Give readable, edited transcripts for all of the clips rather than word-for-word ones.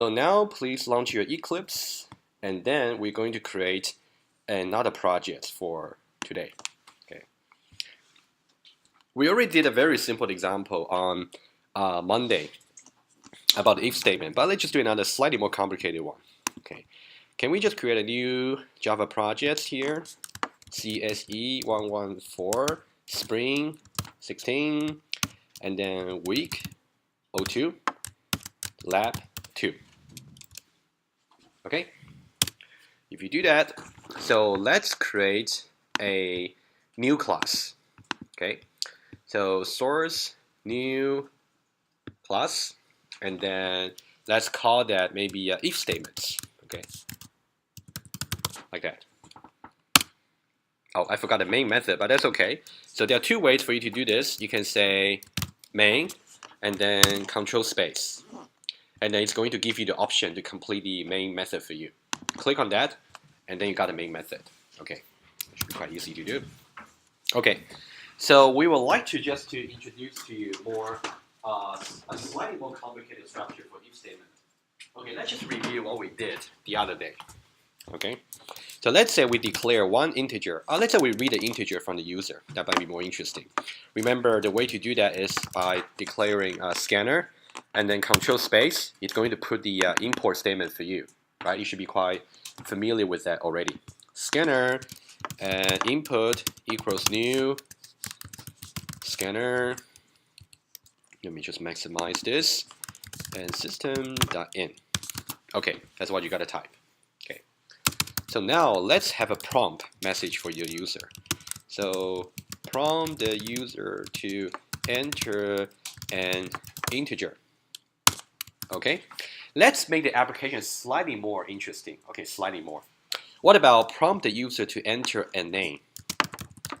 So now please launch your Eclipse, and then we're going to create another project for today. Okay. We already did a very simple example on Monday about the if statement, but let's just do another slightly more complicated one. Okay. Can we just create a new Java project here? CSE114 Spring 16, and then Week02 Lab2. Okay. If you do that, so let's create a new class. Okay. So source new class, and then let's call that maybe if statements. Okay. Like that. Oh, I forgot the main method, but that's okay. So there are two ways for you to do this. You can say main and then control space. And then it's going to give you the option to complete the main method for you. Click on that, and then you got the main method. Okay, it should be quite easy to do. Okay, so we would like to just to introduce to you more a slightly more complicated structure for if statement. Okay, let's just review what we did the other day. Okay, so let's say we declare one integer. Let's say we read the integer from the user. That might be more interesting. Remember, the way to do that is by declaring a scanner and then control space. It's going to put the import statement for you, right? You should be quite familiar with that already. Scanner and input equals new scanner. Let me just maximize this and system.in. Okay, that's what you gotta type. Okay, so now let's have a prompt message for your user. So prompt the user to enter an integer. Okay, let's make the application slightly more interesting. Okay, slightly more. What about prompt the user to enter a name?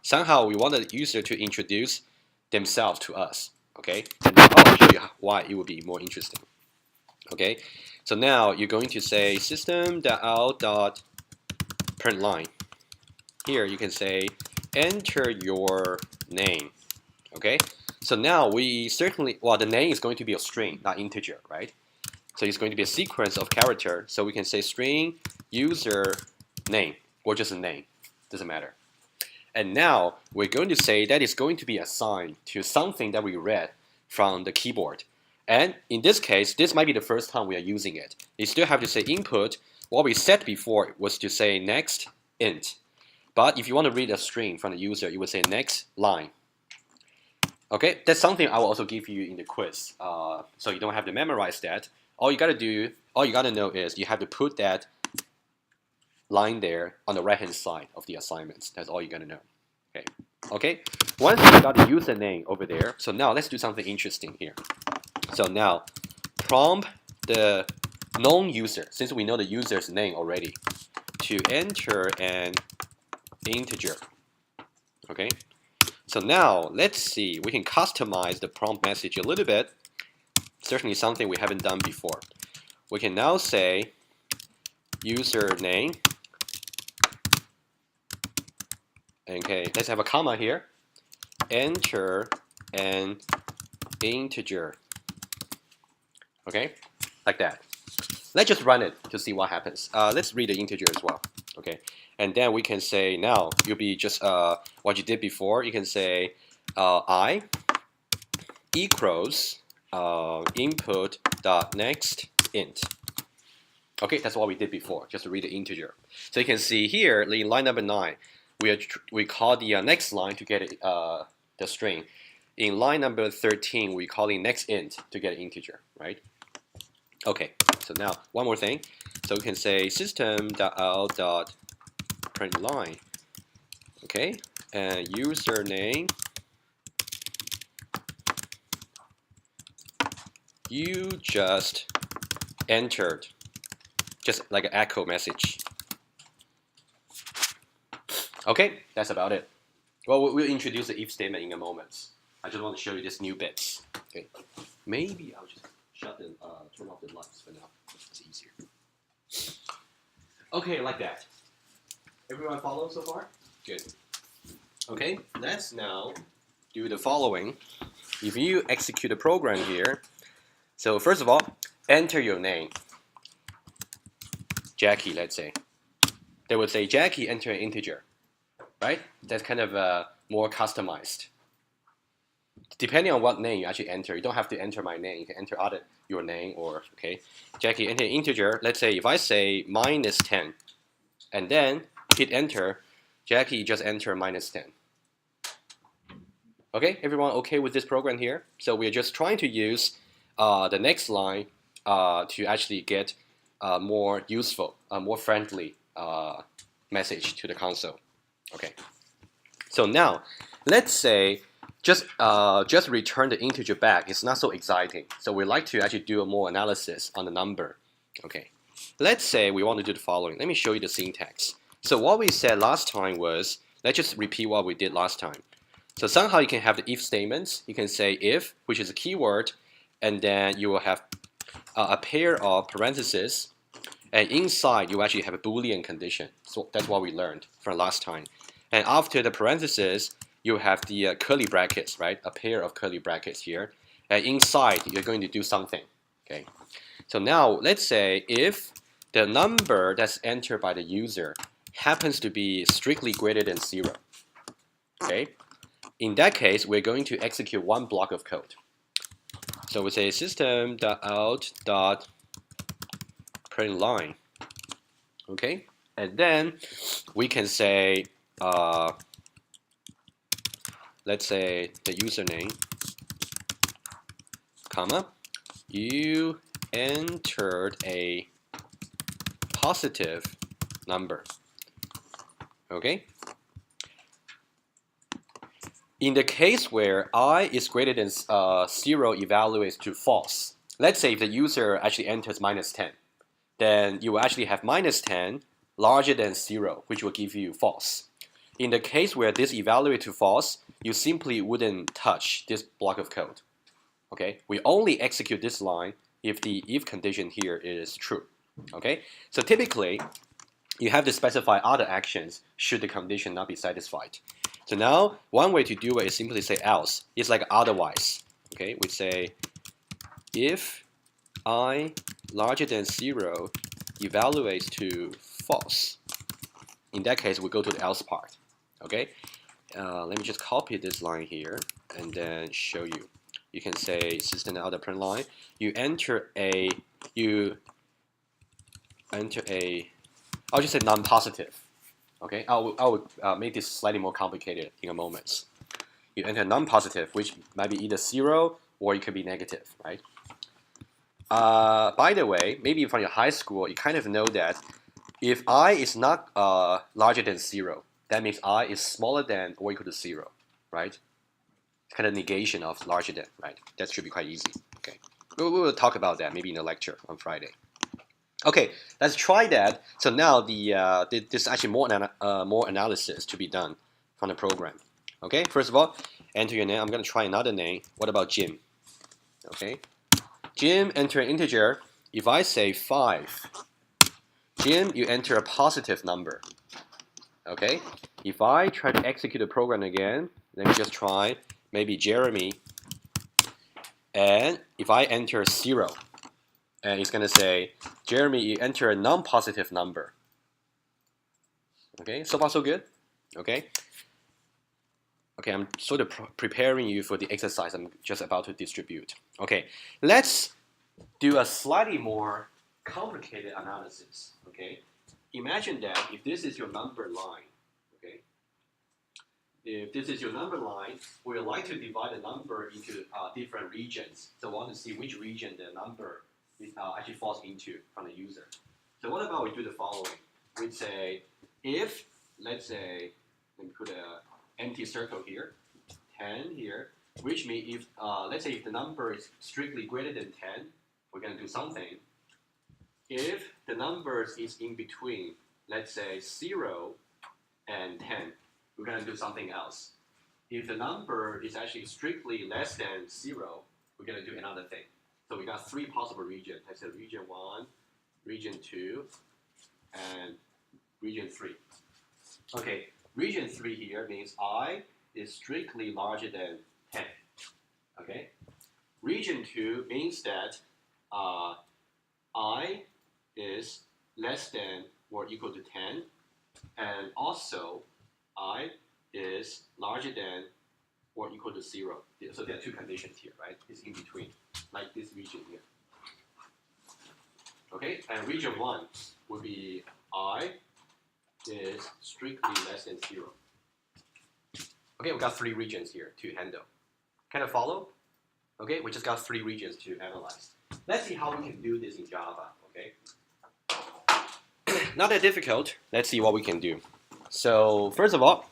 Somehow we want the user to introduce themselves to us. Okay, and then I'll show you why it would be more interesting. Okay, so now you're going to say system.out.println. Here you can say enter your name. Okay, so now we certainly, well, the name is going to be a string, not integer, right? So it's going to be a sequence of characters. So we can say string user name, or just a name, doesn't matter. And now we're going to say that it's going to be assigned to something that we read from the keyboard. And in this case, this might be the first time we are using it. You still have to say input. What we said before was to say next int. But if you want to read a string from the user, you would say next line. Okay, that's something I will also give you in the quiz. So you don't have to memorize that. All you gotta know is you have to put that line there on the right hand side of the assignments. That's all you gotta know. Okay. Okay. Once you got the username over there, so now let's do something interesting here. So now prompt the known user, since we know the user's name already, to enter an integer. Okay. So now let's see, we can customize the prompt message a little bit. Certainly something we haven't done before. We can now say username. Okay, let's have a comma here. Enter an integer. Okay, like that. Let's just run it to see what happens. Let's read the integer as well. Okay, and then we can say now you'll be just what you did before. You can say I equals input dot next int. Okay, that's what we did before, just to read the integer. So you can see here in line number 9, we call the next line to get the string. In line number 13, we call the next int to get an integer, right? Okay, so now one more thing. So we can say system.out.println. Okay, and username. You just entered, just like an echo message. Okay, that's about it. Well, we'll introduce the if statement in a moment. I just want to show you this new bits. Okay, maybe I'll just turn off the lights for now. It's easier. Okay, like that. Everyone follow so far? Good. Okay, let's now do the following. If you execute a program here, so first of all, enter your name. Jackie, let's say. They would say, Jackie, enter an integer, right? That's kind of more customized. Depending on what name you actually enter, you don't have to enter my name. You can enter your name or, okay. Jackie, enter an integer. Let's say if I say -10 and then hit enter, Jackie just enter -10. Okay, everyone okay with this program here? So we're just trying to use the next line to actually get more useful, more friendly message to the console. Okay. So now, let's say just return the integer back. It's not so exciting. So we like to actually do a more analysis on the number. Okay. Let's say we want to do the following. Let me show you the syntax. So what we said last time was, let's just repeat what we did last time. So somehow you can have the if statements. You can say if, which is a keyword, and then you will have a pair of parentheses, and inside you actually have a Boolean condition. So that's what we learned from last time. And after the parentheses, you have the curly brackets, right? A pair of curly brackets here. And inside, you're going to do something. Okay. So now let's say if the number that's entered by the user happens to be strictly greater than 0. Okay. In that case, we're going to execute one block of code. So we say system.out.println. Okay, and then we can say, let's say the username, comma, you entered a positive number. Okay. In the case where I is greater than 0 evaluates to false, let's say if the user actually enters -10, then you will actually have -10 larger than 0, which will give you false. In the case where this evaluates to false, you simply wouldn't touch this block of code. Okay, we only execute this line if the if condition here is true. Okay, so typically you have to specify other actions should the condition not be satisfied. So now, one way to do it is simply say else. It's like otherwise. Okay, we say if I larger than 0 evaluates to false. In that case, we go to the else part. Okay, let me just copy this line here and then show you. You can say system.out.println. You enter a I'll just say non-positive. Okay, I will make this slightly more complicated in a moment. You enter non-positive, which might be either 0 or it could be negative, right? By the way, maybe from your high school, you kind of know that if I is not larger than 0, that means I is smaller than or equal to 0, right? It's kind of negation of larger than, right? That should be quite easy. Okay, we will talk about that maybe in a lecture on Friday. Okay, let's try that. So now there's actually more analysis to be done from the program. Okay, first of all, enter your name. I'm going to try another name. What about Jim? Okay, Jim, enter an integer. If I say 5, Jim, you enter a positive number. Okay, if I try to execute the program again, let me just try maybe Jeremy. And if I enter 0, and it's going to say, Jeremy, you enter a non-positive number. Okay, so far so good. Okay. Okay, I'm sort of preparing you for the exercise I'm just about to distribute. Okay, let's do a slightly more complicated analysis. Okay, imagine that if this is your number line. Okay, if this is your number line, we would like to divide the number into different regions. So we want to see which region the number actually falls into from the user. So what about we do the following? We'd say if, let's say, let me put an empty circle here, 10 here, which means if, let's say if the number is strictly greater than 10, we're going to do something. If the number is in between, let's say 0 and 10, we're going to do something else. If the number is actually strictly less than 0, we're going to do another thing. So we got 3 possible regions. I said region 1, region 2, and region 3. Okay, region 3 here means I is strictly larger than 10. Okay, region 2 means that I is less than or equal to 10, and also I is larger than or equal to 0. So there are two conditions here, right? It's in between, like this region here. Okay, and region 1 would be I is strictly less than 0. Okay, we got 3 regions here to handle. Kind of follow? Okay, we just got 3 regions to analyze. Let's see how we can do this in Java, okay? Not that difficult. Let's see what we can do. So first of all,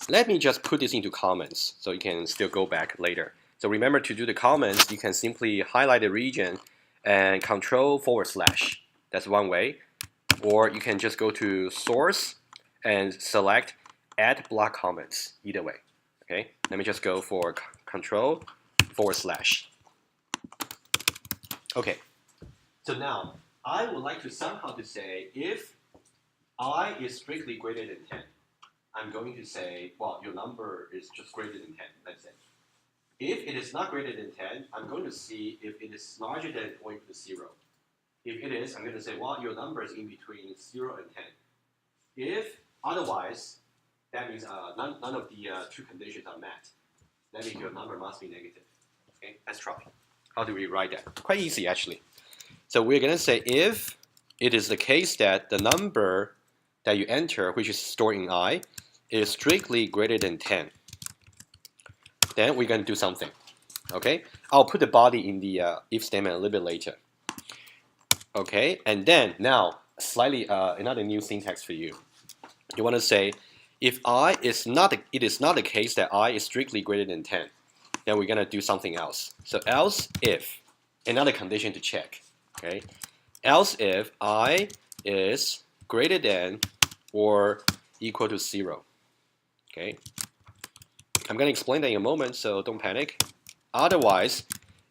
let me just put this into comments so you can still go back later. So remember to do the comments, you can simply highlight the region and Control/. That's one way. Or you can just go to source and select add block comments, either way. Okay, let me just go for Control/. Okay, so now I would like to somehow to say if I is strictly greater than 10, I'm going to say, well, your number is just greater than 10, let's say. If it is not greater than 10, I'm going to see if it is larger than or equal to 0. If it is, I'm going to say, well, your number is in between 0 and 10. If otherwise, that means none of the 2 conditions are met. That means your number must be negative. Okay, let's try. How do we write that? Quite easy, actually. So we're going to say if it is the case that the number that you enter, which is stored in I, is strictly greater than 10, then we're going to do something. Okay, I'll put the body in the if statement a little bit later. Okay, and then now slightly another new syntax for you. You want to say if I is not, it is not the case that I is strictly greater than 10, then we're going to do something else. So else if, another condition to check. Okay, else if I is greater than or equal to 0. Okay, I'm going to explain that in a moment, so don't panic. Otherwise,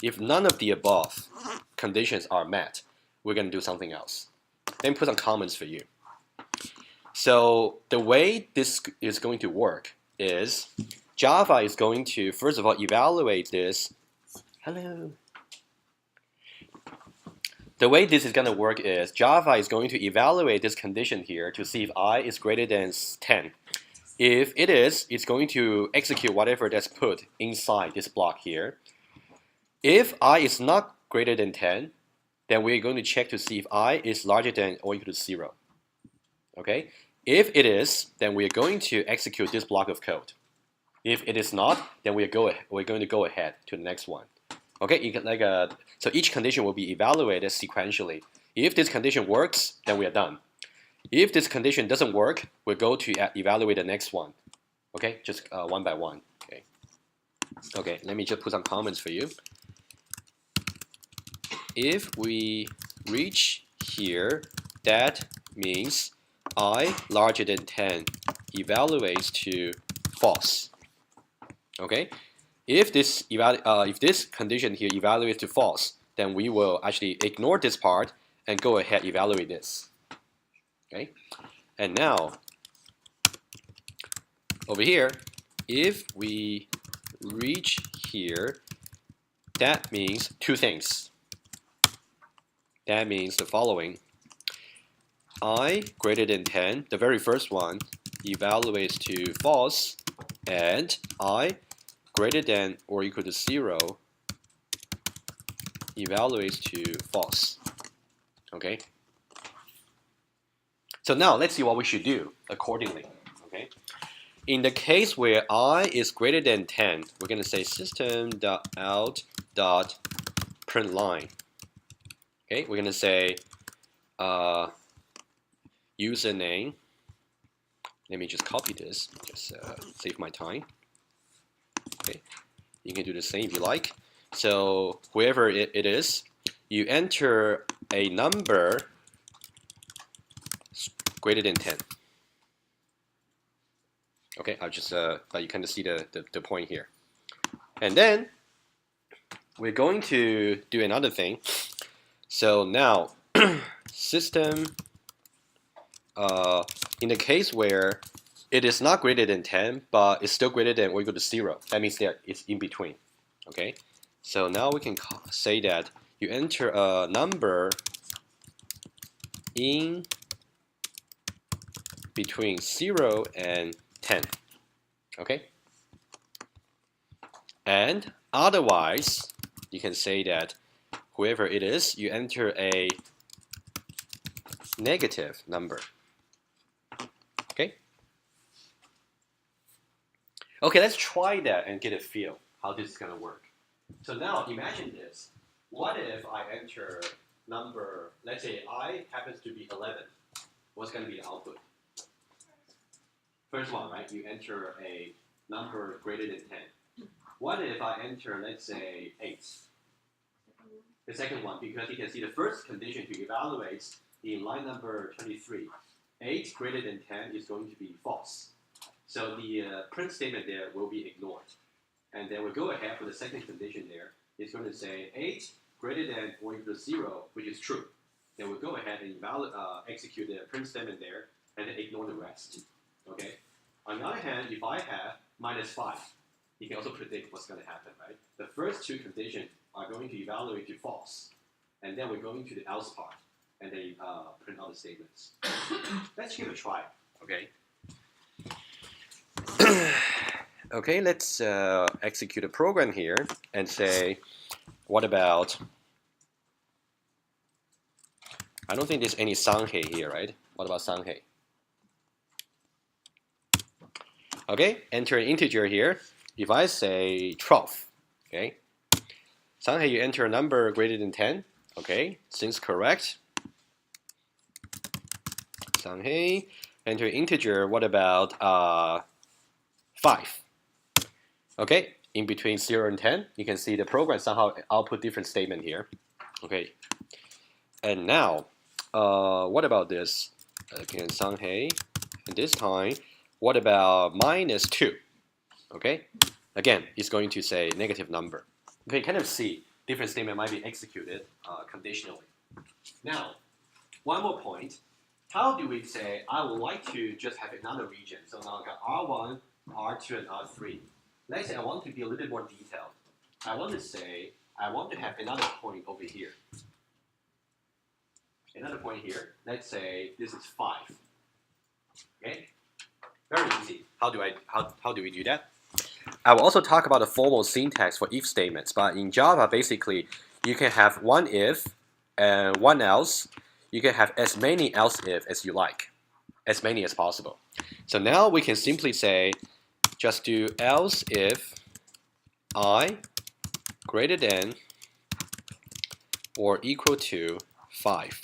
if none of the above conditions are met, we're going to do something else. Then put some comments for you. So the way this is going to work is Java is going to, first of all, evaluate this. Hello. The way this is going to work is Java is going to evaluate this condition here to see if I is greater than 10. If it is, it's going to execute whatever that's put inside this block here. If I is not greater than 10, then we're going to check to see if I is larger than or equal to 0. Okay? If it is, then we're going to execute this block of code. If it is not, then we're going to go ahead to the next one. Okay, you can so each condition will be evaluated sequentially. If this condition works, then we are done. If this condition doesn't work, we'll go to evaluate the next one. Okay, just one by one. Okay. Okay, let me just put some comments for you. If we reach here, that means I larger than 10 evaluates to false. Okay. If this condition here evaluates to false, then we will actually ignore this part and go ahead evaluate this. Okay, and now over here, if we reach here, that means 2 things. That means the following: I greater than 10, the very first one, evaluates to false, and I greater than or equal to 0 evaluates to false. Okay? So now let's see what we should do accordingly. Okay? In the case where I is greater than 10, we're going to say system.out.println. Okay? We're going to say username. Let me just copy this, just save my time. Okay, you can do the same if you like. So wherever it is, you enter a number greater than 10. Okay, I'll just but you kind of see the point here. And then we're going to do another thing. So now system in the case where it is not greater than 10, but it's still greater than or equal to 0. That means that it's in between. Okay, so now we can say that you enter a number in between 0 and 10. Okay? And otherwise, you can say that whoever it is, you enter a negative number. Okay? Okay, let's try that and get a feel how this is going to work. So now imagine this. What if I enter number, let's say I happens to be 11. What's going to be the output? First one, right? You enter a number greater than 10. What if I enter, let's say, 8? The second one, because you can see the first condition to evaluate in line number 23, 8 greater than 10 is going to be false. So the print statement there will be ignored. And then we'll go ahead for the second condition there. It's going to say 8 greater than or equal to 0, which is true. Then we'll go ahead and execute the print statement there and then ignore the rest. Okay. On the other hand, if I have -5, you can also predict what's going to happen, right? The first two conditions are going to evaluate to false. And then we're going to the else part and then print out the statements. Let's give it a try, okay? Okay, let's execute a program here and say, what about, I don't think there's any Sanghei here, right? What about Sanghei? Okay, enter an integer here. If I say 12, okay, Sanghei, you enter a number greater than 10. Okay, seems correct. Sanghei, enter an integer. What about 5? Okay, in between 0 and 10, you can see the program somehow output different statement here. Okay, and now, what about this? Again, Sanghei, and this time, what about -2? Okay, again, it's going to say negative number. Okay, kind of see different statement might be executed conditionally. Now, one more point. How do we say I would like to just have another region? So now I got R1, R2, and R3. Let's say I want to be a little bit more detailed. I want to say I want to have another point over here. Another point here. Let's say this is 5. Okay, very easy. How do we do that? I will also talk about the formal syntax for if statements, but in Java, basically, you can have one if and one else. You can have as many else if as you like, as many as possible. So now we can simply say, just do else if I greater than or equal to 5.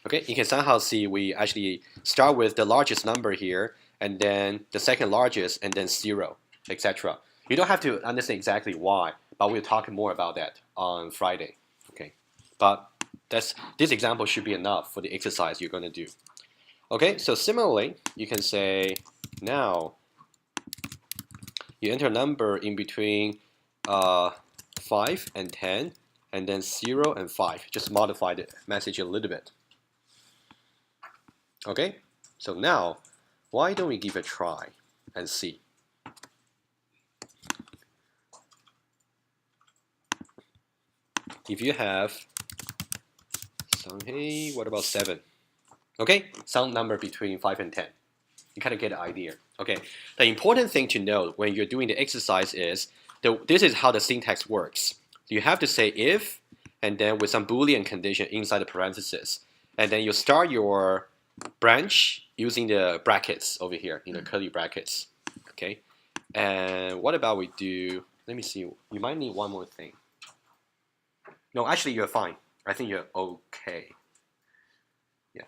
Okay, you can somehow see we actually start with the largest number here, and then the second largest, and then 0, etc. You don't have to understand exactly why, but we'll talk more about that on Friday. Okay, but this example should be enough for the exercise you're going to do. Okay, so similarly, you can say now you enter a number in between 5 and 10, and then 0 and 5. Just modify the message a little bit. Okay, so now why don't we give it a try and see? If you have Sanghei, what about 7? Okay, some number between 5 and 10. You kind of get an idea. Okay, the important thing to note when you're doing the exercise is this is how the syntax works. You have to say if, and then with some Boolean condition inside the parentheses, and then you start your branch using the brackets over here in the curly brackets. Okay, and what about we do? Let me see. You might need one more thing. No, actually, you're fine. I think you're okay. Yeah,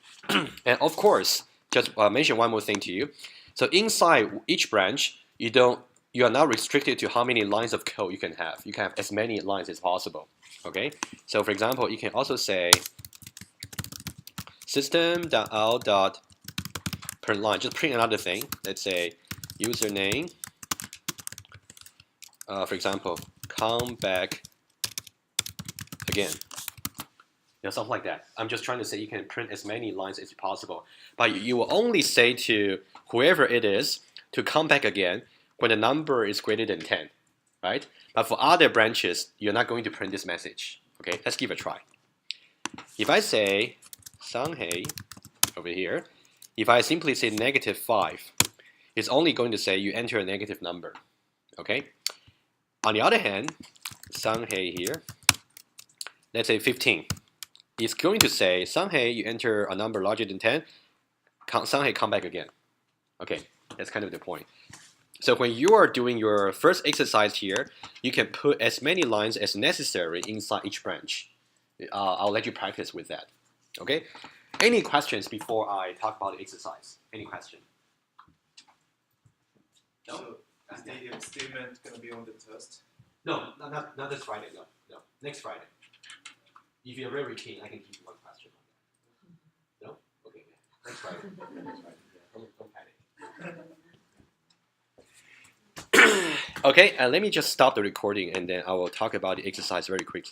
and of course, just mention one more thing to you. So inside each branch, you are not restricted to how many lines of code you can have. You can have as many lines as possible. Okay. So for example, you can also say system.out.println. Just print another thing. Let's say username. For example, come back again. You know, something like that. I'm just trying to say you can print as many lines as possible, but you will only say to whoever it is to come back again when the number is greater than 10, right? But for other branches, you're not going to print this message. Okay, let's give it a try. If I say Sanghei over here, if I simply say -5, it's only going to say you enter a negative number. Okay. On the other hand, Sanghei here, let's say 15. It's going to say Sanghei, you enter a number larger than 10. Sanghei, come back again. Okay, that's kind of the point. So when you are doing your first exercise here, you can put as many lines as necessary inside each branch. I'll let you practice with that. Okay? Any questions before I talk about the exercise? Any question? No? So is the statement going to be on the test? No, not this Friday. No. Next Friday. If you're very keen, I can give you one question on that. No? Okay. Yeah. Next Friday. Next Friday. Yeah. Don't panic. Okay, let me just stop the recording and then I will talk about the exercise very quickly.